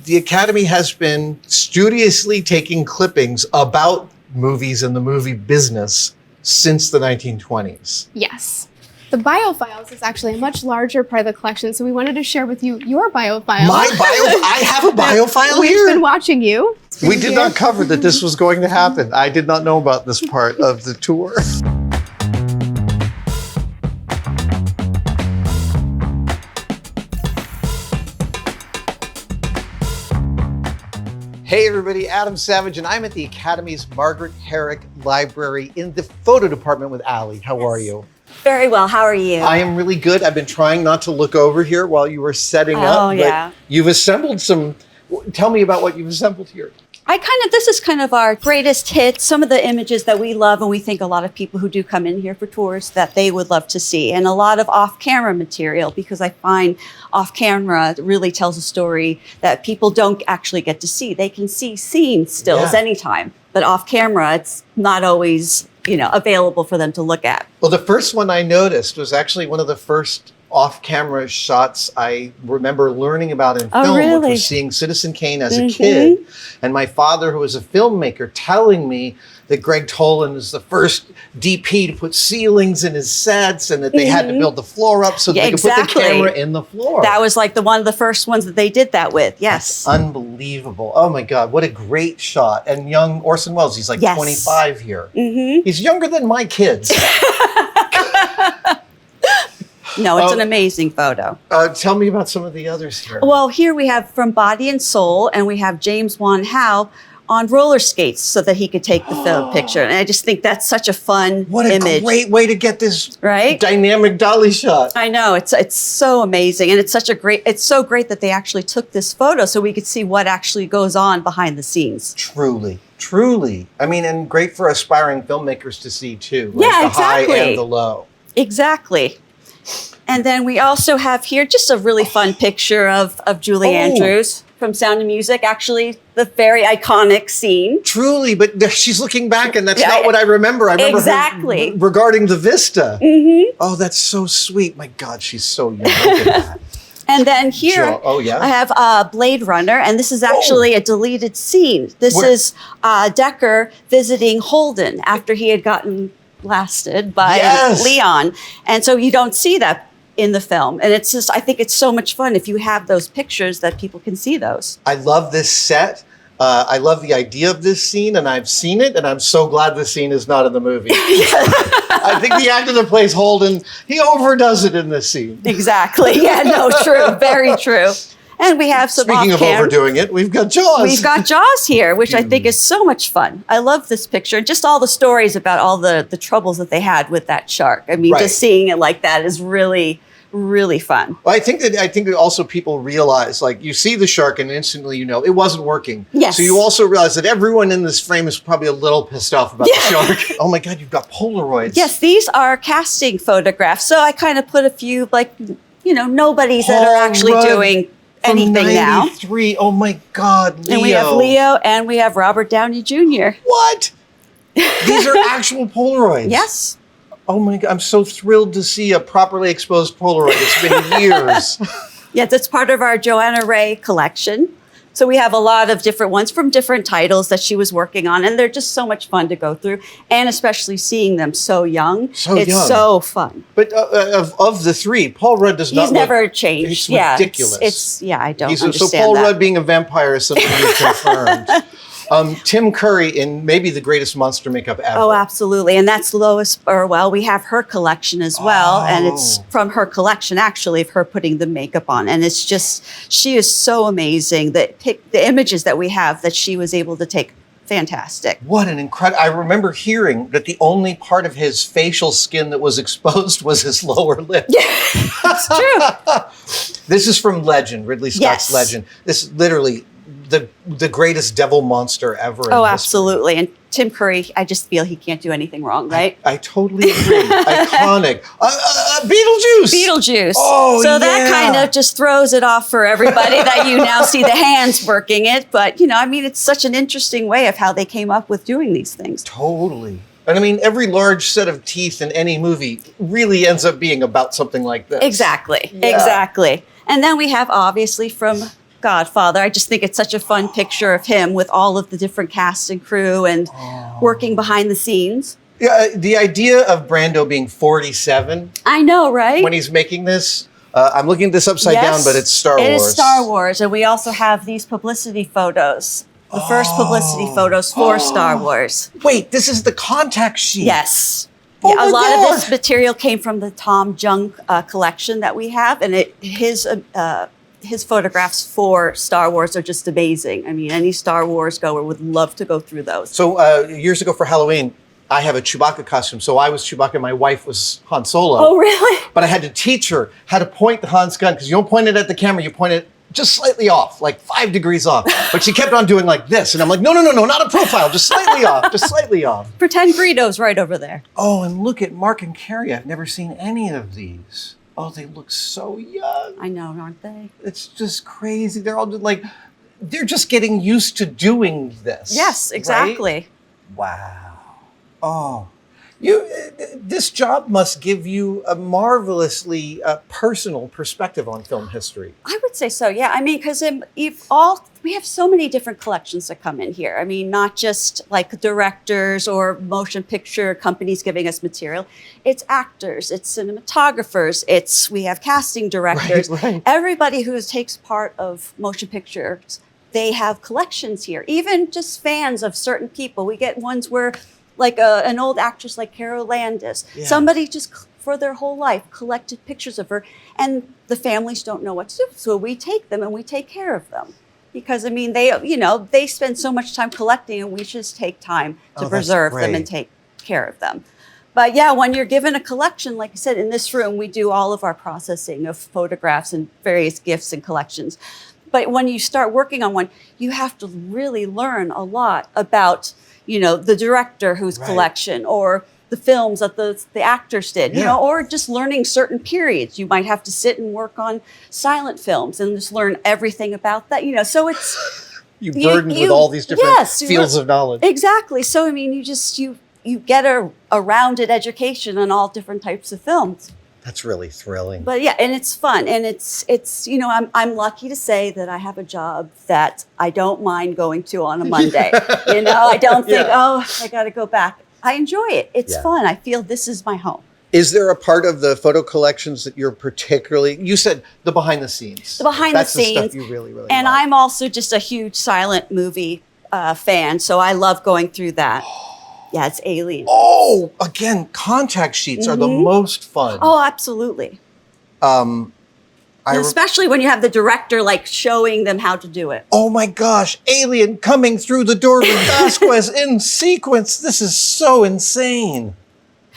the Academy has been studiously taking clippings about movies and the movie business since the 1920s. Yes. The biofiles is actually a much larger part of the collection, so we wanted to share with you your biofile. I have a biofile We've here? been watching you. We did not cover that this was going to happen. I did not know about this part of the tour. Hey everybody, Adam Savage, and I'm at the Academy's Margaret Herrick Library in the photo department with Allie. How are you? Very well. How are you? I am really good. I've been trying not to look over here while you were setting up. Oh, yeah. But you've assembled some. Tell me about what you've assembled here. This is kind of our greatest hits, some of the images that we love and we think a lot of people who do come in here for tours that they would love to see. And a lot of off-camera material, because I find off-camera really tells a story that people don't actually get to see. They can see scenes stills anytime, but off-camera, it's not always, available for them to look at. Well, the first one I noticed was actually one of the first off-camera shots I remember learning about in film, which was seeing Citizen Kane as a kid. And my father, who was a filmmaker, telling me that Greg Toland is the first DP to put ceilings in his sets and that they had to build the floor up so they could put the camera in the floor. That was like one of the first ones that they did that with, yes. That's unbelievable. Oh my God, what a great shot. And young Orson Welles, he's like 25 here. He's younger than my kids. No, it's an amazing photo. Tell me about some of the others here. Well, here we have From Body and Soul, and we have James Wan Howe on roller skates so that he could take the film picture. And I just think that's such a fun image. Great way to get this dynamic dolly shot. I know, it's so amazing. And it's so great that they actually took this photo so we could see what actually goes on behind the scenes. Truly. I mean, and great for aspiring filmmakers to see too. Like the high and the low. Exactly. And then we also have here just a really fun picture of Julie Andrews from Sound of Music, actually the very iconic scene. Truly, but she's looking back and that's not what I remember. I remember her regarding the vista. Oh, that's so sweet. My God, she's so young. Look at that. And then here I have Blade Runner, and this is actually a deleted scene. This is Decker visiting Holden after he had gotten blasted by Leon. And so you don't see that in the film. And it's just, I think it's so much fun if you have those pictures that people can see those. I love this set. I love the idea of this scene, and I've seen it, and I'm so glad the scene is not in the movie. I think the actor that plays Holden, he overdoes it in this scene. Exactly. Yeah, no, true. Very true. And we have some Speaking of overdoing it, we've got Jaws. We've got Jaws here, which I think is so much fun. I love this picture. Just all the stories about all the troubles that they had with that shark. I mean, just seeing it like that is really, really fun. Well, I think that also people realize, like, you see the shark and instantly it wasn't working. Yes. So you also realize that everyone in this frame is probably a little pissed off about the shark. Oh my God, you've got Polaroids. Yes, these are casting photographs. So I kind of put a few, nobodies that are actually doing anything now. 93. Oh my God, Leo. And we have Leo and we have Robert Downey Jr. What? These are actual Polaroids. Yes. Oh my God, I'm so thrilled to see a properly exposed Polaroid. It's been years. Yeah, that's part of our Joanna Ray collection. So we have a lot of different ones from different titles that she was working on, and they're just so much fun to go through, and especially seeing them so young. It's so fun. But of the three, Paul Rudd does not He's never changed. He's ridiculous. I don't understand So Paul that. Rudd being a vampire is something you've confirmed. Tim Curry in maybe the greatest monster makeup ever. Oh, absolutely. And that's Lois Burwell. We have her collection as well. And it's from her collection, actually, of her putting the makeup on. And it's just, she is so amazing. The images that we have that she was able to take, fantastic. What an incredible, I remember hearing that the only part of his facial skin that was exposed was his lower lip. Yeah, it's true. This is from Legend, Ridley Scott's Legend. This is literally the greatest devil monster ever. Oh, absolutely. And Tim Curry, I just feel he can't do anything wrong, right? I totally agree. Iconic. Beetlejuice. Beetlejuice. Oh, so that kind of just throws it off for everybody that you now see the hands working it. But, it's such an interesting way of how they came up with doing these things. Totally. And I mean, every large set of teeth in any movie really ends up being about something like this. Exactly. Yeah. Exactly. And then we have, obviously, from godfather. I just think it's such a fun picture of him with all of the different cast and crew and working behind the scenes. Yeah, the idea of Brando being 47. I know, right? When he's making this, I'm looking at this upside down, but it's Star Wars. It is Star Wars, and we also have these publicity photos. The first publicity photos for Star Wars. Wait, this is the contact sheet. Yes. Oh Yeah, my a lot gosh. of this material came from the Tom Jung collection that we have, and his photographs for Star Wars are just amazing. I mean, any Star Wars goer would love to go through those. So years ago for Halloween, I have a Chewbacca costume. So I was Chewbacca, my wife was Han Solo. Oh, really? But I had to teach her how to point the Han's gun, because you don't point it at the camera, you point it just slightly off, like 5 degrees off. But she kept on doing like this. And I'm like, no, not a profile, just slightly off, just slightly off. Pretend Greedo's right over there. Oh, and look at Mark and Carrie. I've never seen any of these. Oh, they look so young. I know, aren't they? It's just crazy. They're all just like, they're just getting used to doing this. Yes, exactly. Right? Wow. Oh, this job must give you a marvelously personal perspective on film history. I would say so, yeah. I mean, because we have so many different collections that come in here. I mean, not just like directors or motion picture companies giving us material. It's actors, it's cinematographers, we have casting directors. Right. Everybody who takes part of motion pictures, they have collections here. Even just fans of certain people. We get ones where like an old actress like Carol Landis, somebody just for their whole life collected pictures of her, and the families don't know what to do. So we take them and we take care of them. Because I mean, they spend so much time collecting, and we just take time to preserve them and take care of them. But yeah, when you're given a collection, like I said, in this room, we do all of our processing of photographs and various gifts and collections. But when you start working on one, you have to really learn a lot about, the director whose collection, or the films that the actors did, or just learning certain periods. You might have to sit and work on silent films and just learn everything about that, so it's... You're burdened with all these different fields of knowledge. Exactly. So, I mean, you get a rounded education on all different types of films. That's really thrilling. But yeah, and it's fun. And it's I'm lucky to say that I have a job that I don't mind going to on a Monday. I don't think, I got to go back. I enjoy it. It's fun. I feel this is my home. Is there a part of the photo collections that you're particularly, you said the behind the scenes. The behind the scenes. That's the stuff you really, really And like. I'm also just a huge silent movie fan. So I love going through that. Yeah, it's Alien. Oh, again, contact sheets are the most fun. Oh, absolutely. Especially when you have the director like showing them how to do it. Oh my gosh, Alien coming through the door with Vasquez in sequence. This is so insane.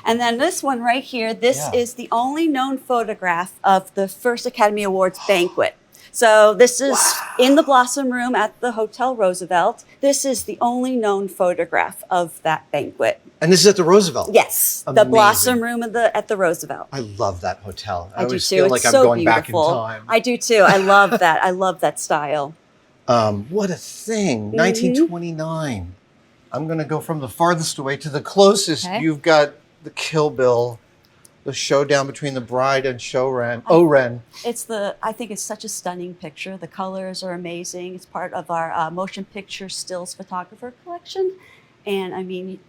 And then this one right here, this is the only known photograph of the first Academy Awards banquet. So this is in the Blossom Room at the Hotel Roosevelt. This is the only known photograph of that banquet. And this is at the Roosevelt? Yes, Amazing. the Blossom Room at the Roosevelt. I love that hotel. I do always too. feel It's like I'm so going beautiful. back in time. I do too. I love that. I love that style. What a thing, 1929. I'm gonna go from the farthest away to the closest. Okay. You've got the Kill Bill, the showdown between the bride and Oren. I think it's such a stunning picture. The colors are amazing. It's part of our motion picture stills photographer collection. And I mean,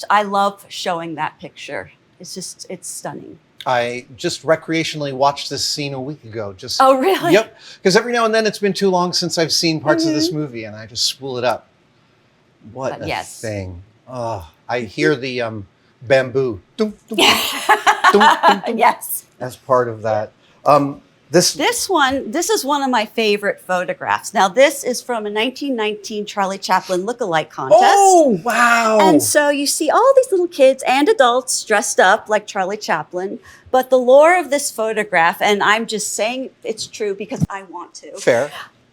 I love showing that picture. It's stunning. I just recreationally watched this scene a week ago. Oh, really? Yep. Because every now and then it's been too long since I've seen parts of this movie, and I just spool it up. What a thing. Oh, I hear the bamboo. Dum, dum, dum, dum, dum, Yes. as part of that. This is one of my favorite photographs. Now, this is from a 1919 Charlie Chaplin lookalike contest. Oh, wow. And so you see all these little kids and adults dressed up like Charlie Chaplin. But the lore of this photograph, and I'm just saying it's true because I want to. Fair.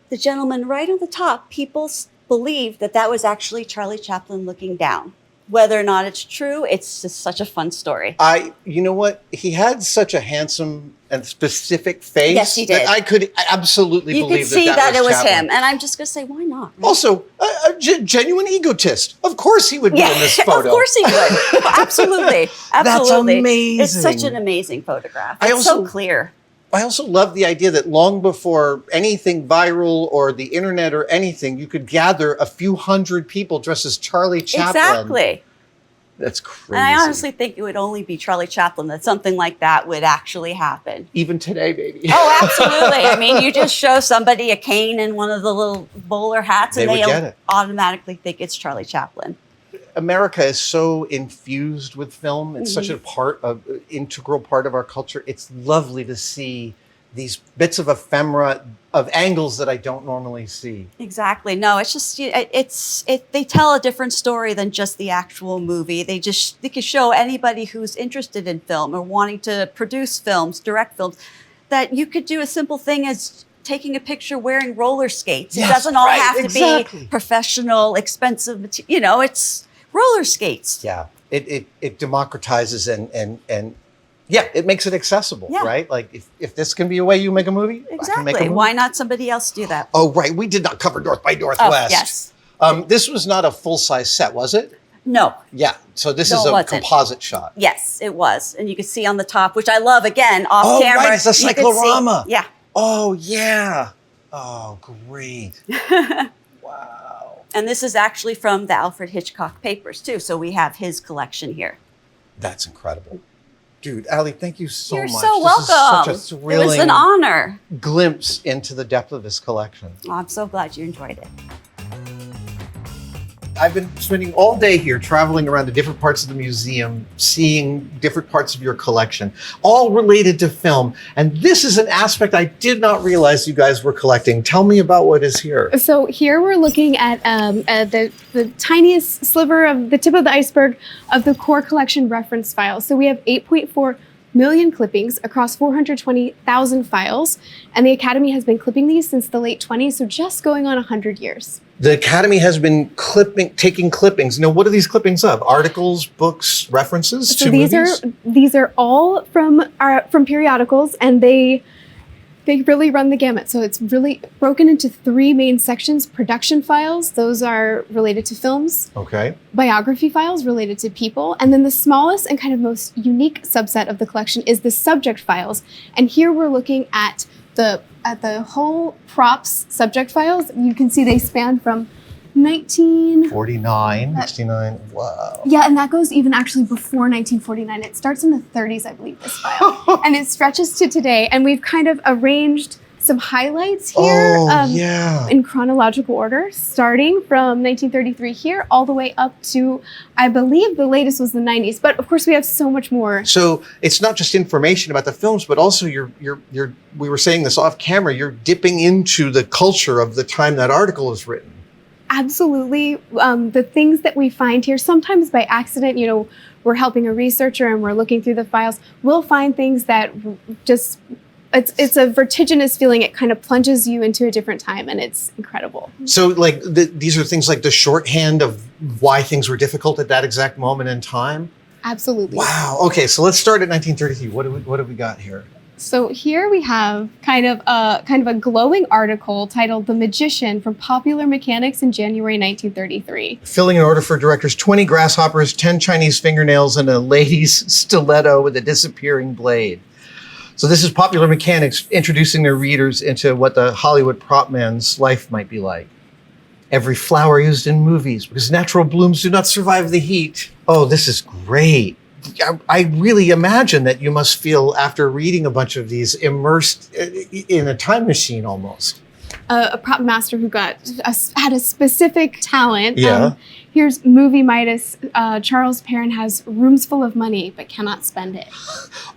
The gentleman right on the top, people believe that was actually Charlie Chaplin looking down. Whether or not it's true, it's just such a fun story. You know what? He had such a handsome and specific face. Yes, he did. That I could absolutely believe that You could see that it was Chaplin. him. And I'm just going to say, why not? Right? Also, a genuine egotist. Of course he would be in this photo. Of course he would. Absolutely. Absolutely. That's amazing. It's such an amazing photograph. It's so clear. I also love the idea that long before anything viral or the internet or anything, you could gather a few hundred people dressed as Charlie Chaplin. Exactly. That's crazy. And I honestly think it would only be Charlie Chaplin that something like that would actually happen. Even today, baby. Oh, absolutely. I mean, you just show somebody a cane and one of the little bowler hats and they automatically think it's Charlie Chaplin. America is so infused with film. It's such integral part of our culture. It's lovely to see these bits of ephemera of angles that I don't normally see. Exactly. No, it's just, they tell a different story than just the actual movie. They can show anybody who's interested in film or wanting to produce films, direct films, that you could do a simple thing as taking a picture wearing roller skates. Yes, it doesn't all have to be professional, expensive material. It's roller skates. Yeah, it democratizes and yeah, it makes it accessible, right? Like if this can be a way you make a movie, exactly. I can make a movie. Why not somebody else do that? Oh, right. We did not cover North by Northwest. Oh, yes. This was not a full-size set, was it? No. Yeah. So this is a composite shot. Yes, it was. And you can see on the top, which I love, again, off camera. Oh, right. It's a cyclorama. Yeah. Oh, yeah. Oh, great. Wow. And this is actually from the Alfred Hitchcock papers, too. So we have his collection here. That's incredible. Dude, Ali, thank you so much. You're so welcome. This is such a thrilling It was an honor. Glimpse into the depth of this collection. Oh, I'm so glad you enjoyed it. I've been spending all day here traveling around to different parts of the museum, seeing different parts of your collection, all related to film. And this is an aspect I did not realize you guys were collecting. Tell me about what is here. So here we're looking at the tiniest sliver of the tip of the iceberg of the core collection reference files. So we have 8.4 million clippings across 420,000 files. And the Academy has been clipping these since the late 20s, so just going on 100 years. The Academy has been taking clippings. Now, what are these clippings of? Articles, books, references to movies? These are all from periodicals, and they really run the gamut. So it's really broken into 3 main sections: production files, those are related to films. Okay. Biography files related to people, and then the smallest and kind of most unique subset of the collection is the subject files. And here we're looking at the whole props subject files. You can see they span from 1949, 69. Wow. Yeah, and that goes even actually before 1949. It starts in the 30s, I believe, this file. And it stretches to today. And we've kind of arranged some highlights here in chronological order, starting from 1933 here all the way up to, I believe the latest was the 90s. But of course, we have so much more. So it's not just information about the films, but also we were saying this off camera, you're dipping into the culture of the time that article is written. Absolutely. The things that we find here, sometimes by accident, we're helping a researcher and we're looking through the files, we'll find things that just, it's a vertiginous feeling. It kind of plunges you into a different time, and it's incredible. So like these are things like the shorthand of why things were difficult at that exact moment in time? Absolutely. Wow. Okay, so let's start at 1933. What have we got here? So here we have kind of a glowing article titled "The Magician" from Popular Mechanics in January 1933. Filling an order for directors: 20 grasshoppers, 10 Chinese fingernails, and a lady's stiletto with a disappearing blade. So this is Popular Mechanics introducing their readers into what the Hollywood prop man's life might be like. Every flower used in movies, because natural blooms do not survive the heat. Oh, this is great. I really imagine that you must feel, after reading a bunch of these, immersed in a time machine almost. A prop master who had a specific talent. Yeah. Here's Movie Midas. Charles Perrin has rooms full of money, but cannot spend it.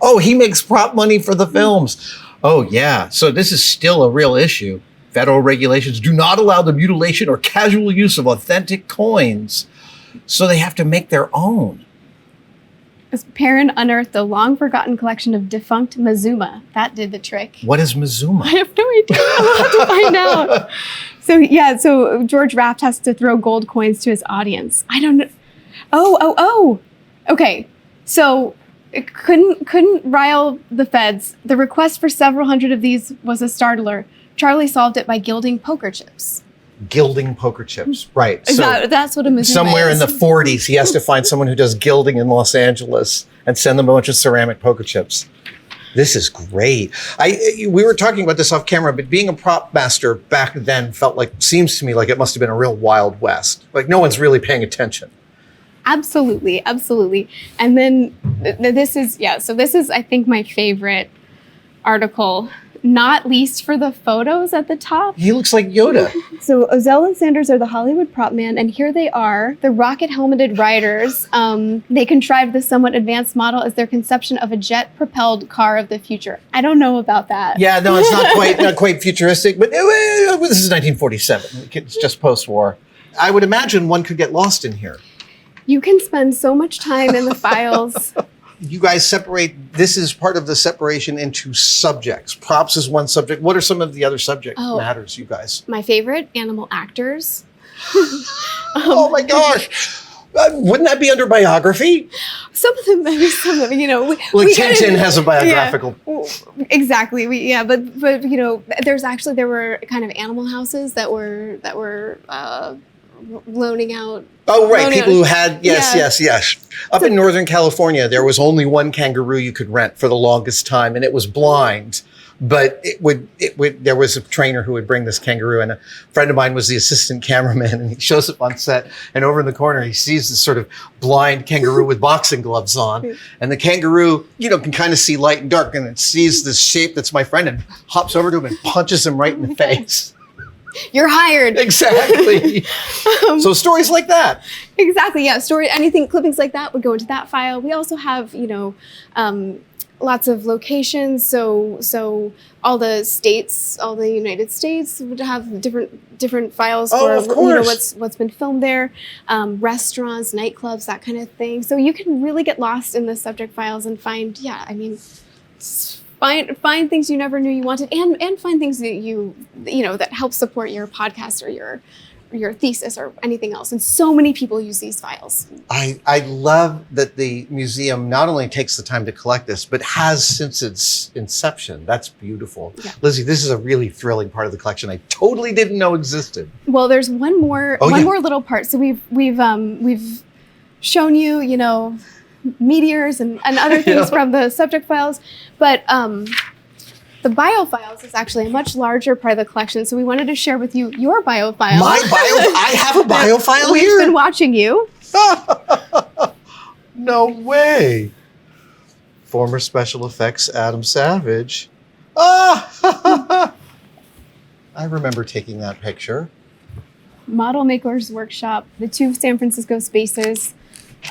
Oh, he makes prop money for the films. Oh, yeah. So this is still a real issue. Federal regulations do not allow the mutilation or casual use of authentic coins, so they have to make their own. Perrin unearthed a long-forgotten collection of defunct Mazuma. That did the trick. What is Mazuma? I have no idea. I'll have to find out. So George Raft has to throw gold coins to his audience. I don't know. Oh. Okay. So it couldn't rile the feds. The request for several hundred of these was a startler. Charlie solved it by gilding poker chips. Gilding poker chips, right. So that's what a Mazuma somewhere is. in the 40s, he has to find someone who does gilding in Los Angeles and send them a bunch of ceramic poker chips. This is great. We were talking about this off camera, but being a prop master back then seems to me like it must have been a real Wild West. Like no one's really paying attention. Absolutely, absolutely. And then this is, I think, my favorite article, not least for the photos at the top. He looks like Yoda. So Ozell and Sanders are the Hollywood prop man, and here they are, the rocket-helmeted riders. They contrived this somewhat advanced model as their conception of a jet-propelled car of the future. I don't know about that. Yeah, no, it's not quite futuristic, but this is 1947. It's just post-war. I would imagine one could get lost in here. You can spend so much time in the files. You guys this is part of the separation into subjects. Props is one subject. What are some of the other subject matters, you guys? My favorite, animal actors. Oh my gosh. Wouldn't that be under biography? Some of them, Tintin has a biographical. Yeah, exactly. But there were kind of animal houses that were loaning out. Oh, right. People who had, yes. Up in Northern California, there was only one kangaroo you could rent for the longest time, and it was blind. But there was a trainer who would bring this kangaroo, and a friend of mine was the assistant cameraman, and he shows up on set, and over in the corner, he sees this sort of blind kangaroo with boxing gloves on. And the kangaroo, can kind of see light and dark, and it sees this shape that's my friend and hops over to him and punches him right in the face. You're hired. Exactly. So stories like that. Exactly. Yeah. Clippings like that would go into that file. We also have, lots of locations. So all the United States would have different files for what's been filmed there. Restaurants, nightclubs, that kind of thing. So you can really get lost in the subject files and find, find things you never knew you wanted, and find things that that help support your podcast or your thesis or anything else. And so many people use these files. I love that the museum not only takes the time to collect this, but has since its inception. That's beautiful. Yeah. Lizzie, this is a really thrilling part of the collection I totally didn't know existed. Well, there's one more little part. So we've shown you, meteors and other things from the subject files, but the bio files is actually a much larger part of the collection. So we wanted to share with you your bio file. My bio? I have a bio file here? We've been watching you. No way. Former special effects Adam Savage. I remember taking that picture. Model Makers Workshop, the 2 San Francisco spaces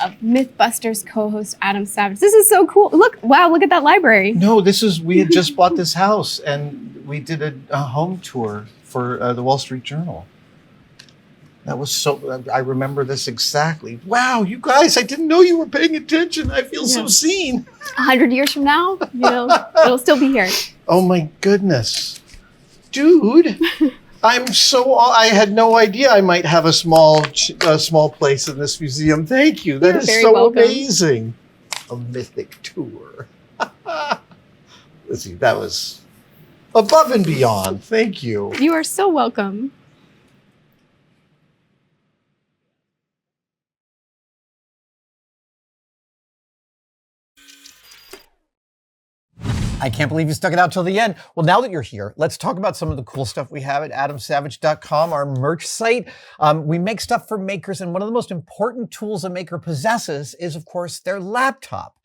of Mythbusters co-host Adam Savage. This is so cool. Look at that library. No, we had just bought this house and we did a home tour for the Wall Street Journal. That was I remember this exactly. Wow, you guys, I didn't know you were paying attention. I feel so seen. 100 years from now, it'll still be here. Oh my goodness. Dude. I had no idea I might have a small place in this museum. Thank you. That is so welcome. Amazing. A mythic tour. Let's see, that was above and beyond. Thank you. You are so welcome. I can't believe you stuck it out till the end. Well, now that you're here, let's talk about some of the cool stuff we have at adamsavage.com, our merch site. We make stuff for makers, and one of the most important tools a maker possesses is, of course, their laptop.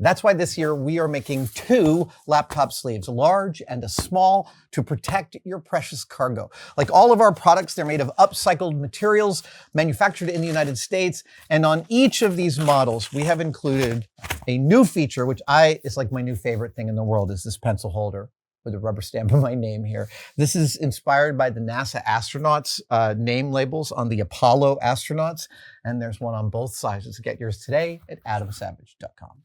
That's why this year we are making 2 laptop sleeves, a large and a small, to protect your precious cargo. Like all of our products, they're made of upcycled materials, manufactured in the United States. And on each of these models, we have included a new feature, which is like my new favorite thing in the world, is this pencil holder with a rubber stamp of my name here. This is inspired by the NASA astronauts' name labels on the Apollo astronauts. And there's one on both sizes. Get yours today at adamsavage.com.